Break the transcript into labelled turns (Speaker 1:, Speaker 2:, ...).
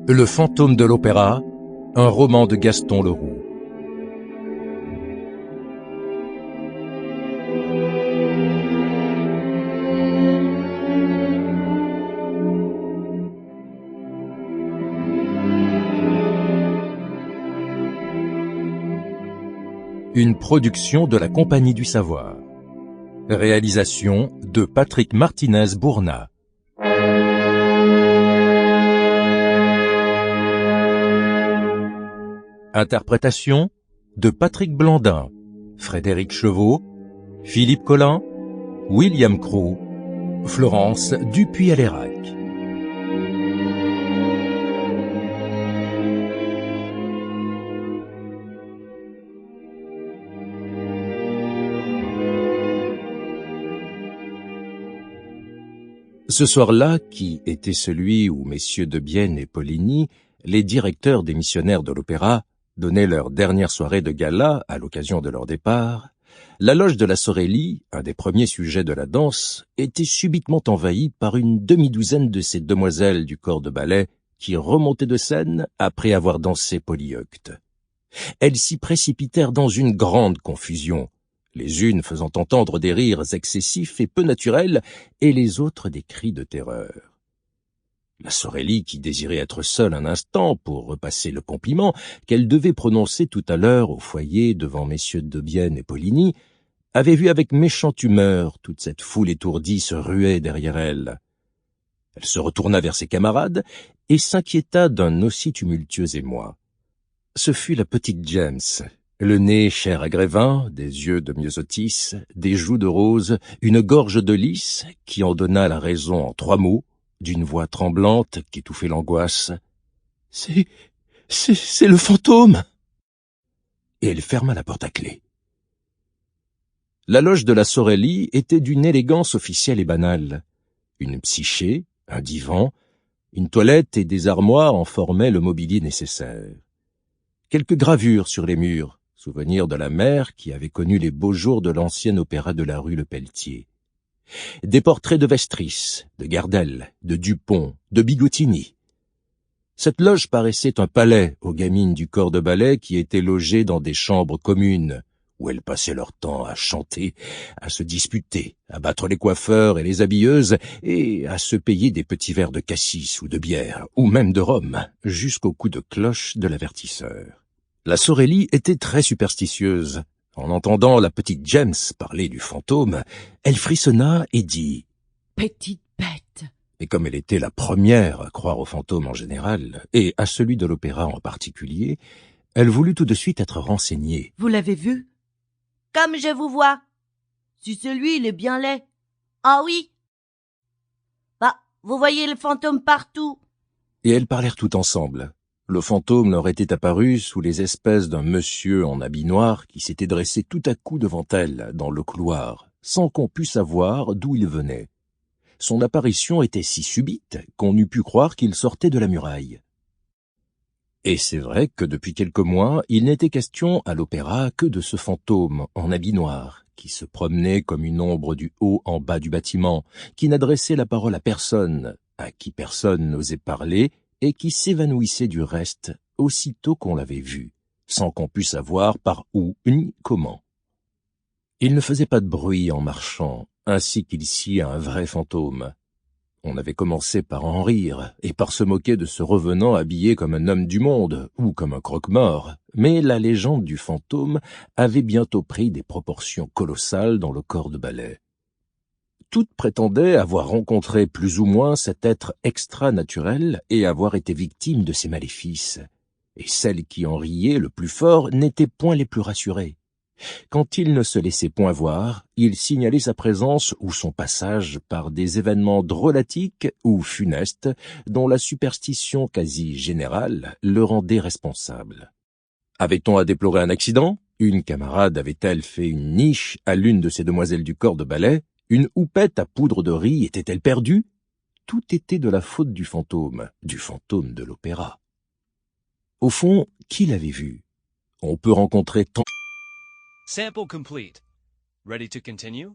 Speaker 1: Le fantôme de l'opéra, un roman de Gaston Leroux. Une production de la Compagnie du Savoir. Réalisation de Patrick Martinez-Bourna. Interprétation de Patrick Blandin, Frédéric Chevaux, Philippe Collin, William Croux, Florence Dupuy-Alérac. Ce soir-là, qui était celui où messieurs Debienne et Poligny, les directeurs des missionnaires de l'opéra, donnaient leur dernière soirée de gala à l'occasion de leur départ, la loge de la Sorelli, un des premiers sujets de la danse, était subitement envahie par une demi-douzaine de ces demoiselles du corps de ballet qui remontaient de scène après avoir dansé Polyeucte. Elles s'y précipitèrent dans une grande confusion, les unes faisant entendre des rires excessifs et peu naturels, et les autres des cris de terreur. La Sorelli, qui désirait être seule un instant pour repasser le compliment qu'elle devait prononcer tout à l'heure au foyer devant messieurs Debienne et Poligny, avait vu avec méchante humeur toute cette foule étourdie se ruer derrière elle. Elle se retourna vers ses camarades et s'inquiéta d'un aussi tumultueux émoi. Ce fut la petite James, le nez cher à Grévin, des yeux de myosotis, des joues de rose, une gorge de lys, qui en donna la raison en 3 mots, d'une voix tremblante qu'étouffait l'angoisse. « C'est le fantôme !» Et elle ferma la porte à clé. La loge de la Sorelli était d'une élégance officielle et banale. Une psyché, un divan, une toilette et des armoires en formaient le mobilier nécessaire. Quelques gravures sur les murs, souvenir de la mère qui avait connu les beaux jours de l'ancien opéra de la rue Le Pelletier. Des portraits de Vestris, de Gardel, de Dupont, de Bigottini. Cette loge paraissait un palais aux gamines du corps de ballet qui étaient logées dans des chambres communes, où elles passaient leur temps à chanter, à se disputer, à battre les coiffeurs et les habilleuses, et à se payer des petits verres de cassis ou de bière, ou même de rhum, jusqu'au coup de cloche de l'avertisseur. La Sorelli était très superstitieuse. En entendant la petite James parler du fantôme, elle frissonna et dit «
Speaker 2: Petite bête !»
Speaker 1: Et comme elle était la première à croire aux fantômes en général, et à celui de l'opéra en particulier, elle voulut tout de suite être renseignée.
Speaker 2: « Vous l'avez vu ?»«
Speaker 3: Comme je vous vois. Si c'est lui, il est bien laid. »« Ah oui. Bah, vous voyez le fantôme partout. »
Speaker 1: Et elles parlèrent tout ensemble. Le fantôme leur était apparu sous les espèces d'un monsieur en habit noir qui s'était dressé tout à coup devant elles, dans le couloir, sans qu'on pût savoir d'où il venait. Son apparition était si subite qu'on eût pu croire qu'il sortait de la muraille. Et c'est vrai que depuis quelques mois, il n'était question à l'opéra que de ce fantôme en habit noir, qui se promenait comme une ombre du haut en bas du bâtiment, qui n'adressait la parole à personne, à qui personne n'osait parler, et qui s'évanouissait du reste aussitôt qu'on l'avait vu, sans qu'on pût savoir par où ni comment. Il ne faisait pas de bruit en marchant, ainsi qu'il sied à un vrai fantôme. On avait commencé par en rire, et par se moquer de ce revenant habillé comme un homme du monde, ou comme un croque-mort, mais la légende du fantôme avait bientôt pris des proportions colossales dans le corps de ballet. Toutes prétendaient avoir rencontré plus ou moins cet être extra-naturel et avoir été victimes de ses maléfices. Et celles qui en riaient le plus fort n'étaient point les plus rassurées. Quand il ne se laissait point voir, il signalait sa présence ou son passage par des événements drôlatiques ou funestes dont la superstition quasi générale le rendait responsable. Avait-on à déplorer un accident? Une camarade avait-elle fait une niche à l'une de ces demoiselles du corps de ballet? Une houppette à poudre de riz était-elle perdue? Tout était de la faute du fantôme de l'opéra. Au fond, qui l'avait vu? On peut rencontrer tant...
Speaker 4: Sample complete. Ready to continue?